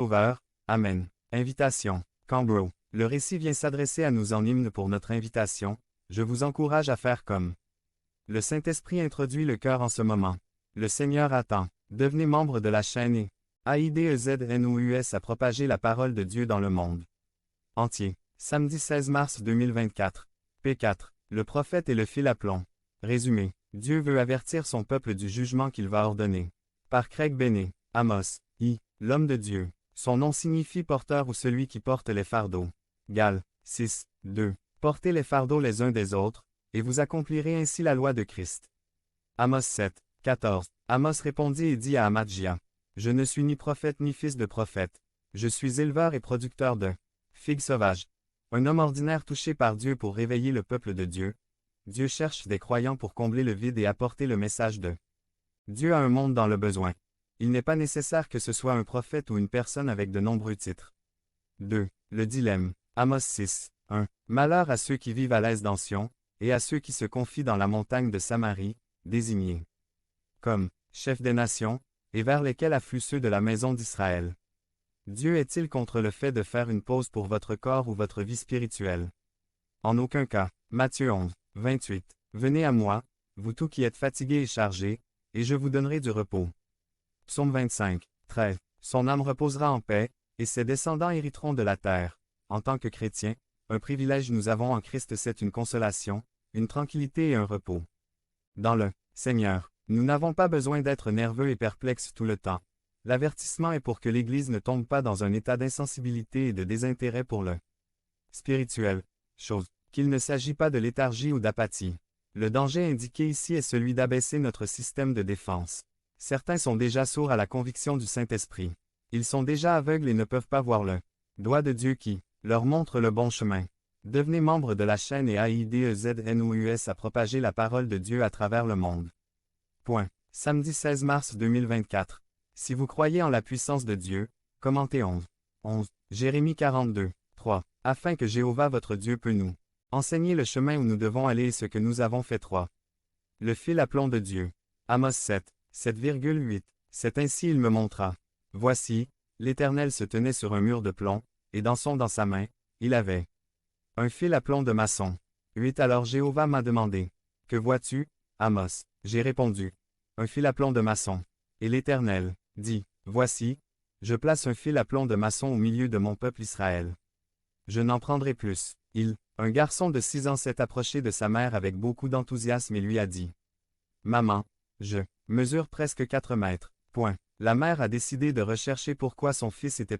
Over, Amen. Invitation. Cambro. Le récit vient s'adresser à nous en hymne pour notre invitation. Je vous encourage à faire comme. Le Saint-Esprit introduit le cœur en ce moment. Le Seigneur attend. Devenez membre de la chaîne et AIDEZNOUS à propager la parole de Dieu dans le monde entier. Samedi 16 mars 2024. P4. Le prophète et le fil à plomb. Résumé. Dieu veut avertir son peuple du jugement qu'il va ordonner. Par Craig Bennett. Amos. L'homme de Dieu. Son nom signifie porteur ou celui qui porte les fardeaux. Gal. 6, 2. Portez les fardeaux les uns des autres, et vous accomplirez ainsi la loi de Christ. Amos 7, 14. Amos répondit et dit à Amadjia. Je ne suis ni prophète ni fils de prophète. Je suis éleveur et producteur de figues sauvages. Un homme ordinaire touché par Dieu pour réveiller le peuple de Dieu. Dieu cherche des croyants pour combler le vide et apporter le message de Dieu à un monde dans le besoin. Il n'est pas nécessaire que ce soit un prophète ou une personne avec de nombreux titres. 2. Le dilemme. Amos 6, 1. Malheur à ceux qui vivent à l'aise dans Sion, et à ceux qui se confient dans la montagne de Samarie, désignés comme chefs des nations, et vers lesquels affluent ceux de la maison d'Israël. Dieu est-il contre le fait de faire une pause pour votre corps ou votre vie spirituelle? En aucun cas. Matthieu 11, 28. Venez à moi, vous tous qui êtes fatigués et chargés, et je vous donnerai du repos. Psaume 25, 13. Son âme reposera en paix, et ses descendants hériteront de la terre. En tant que chrétiens, un privilège nous avons en Christ, c'est une consolation, une tranquillité et un repos. Dans le Seigneur, nous n'avons pas besoin d'être nerveux et perplexes tout le temps. L'avertissement est pour que l'Église ne tombe pas dans un état d'insensibilité et de désintérêt pour le spirituel, chose qu'il ne s'agit pas de léthargie ou d'apathie. Le danger indiqué ici est celui d'abaisser notre système de défense. Certains sont déjà sourds à la conviction du Saint-Esprit. Ils sont déjà aveugles et ne peuvent pas voir le doigt de Dieu qui leur montre le bon chemin. Devenez membre de la chaîne et AIDEZNOUS à propager la parole de Dieu à travers le monde. Point. Samedi 16 mars 2024. Si vous croyez en la puissance de Dieu, commentez 11. Jérémie 42, 3. Afin que Jéhovah votre Dieu peut nous enseigner le chemin où nous devons aller et ce que nous avons fait 3. Le fil à plomb de Dieu. Amos 7, 7,8. C'est ainsi il me montra. Voici, l'Éternel se tenait sur un mur de plomb, et dans sa main, il avait un fil à plomb de maçon. 8. Alors Jéhovah m'a demandé. Que vois-tu, Amos? J'ai répondu. Un fil à plomb de maçon. Et l'Éternel dit, voici, je place un fil à plomb de maçon au milieu de mon peuple Israël. Je n'en prendrai plus. Un garçon de 6 ans s'est approché de sa mère avec beaucoup d'enthousiasme et lui a dit. Maman, je mesure presque 4 mètres. Point. La mère a décidé de rechercher pourquoi son fils était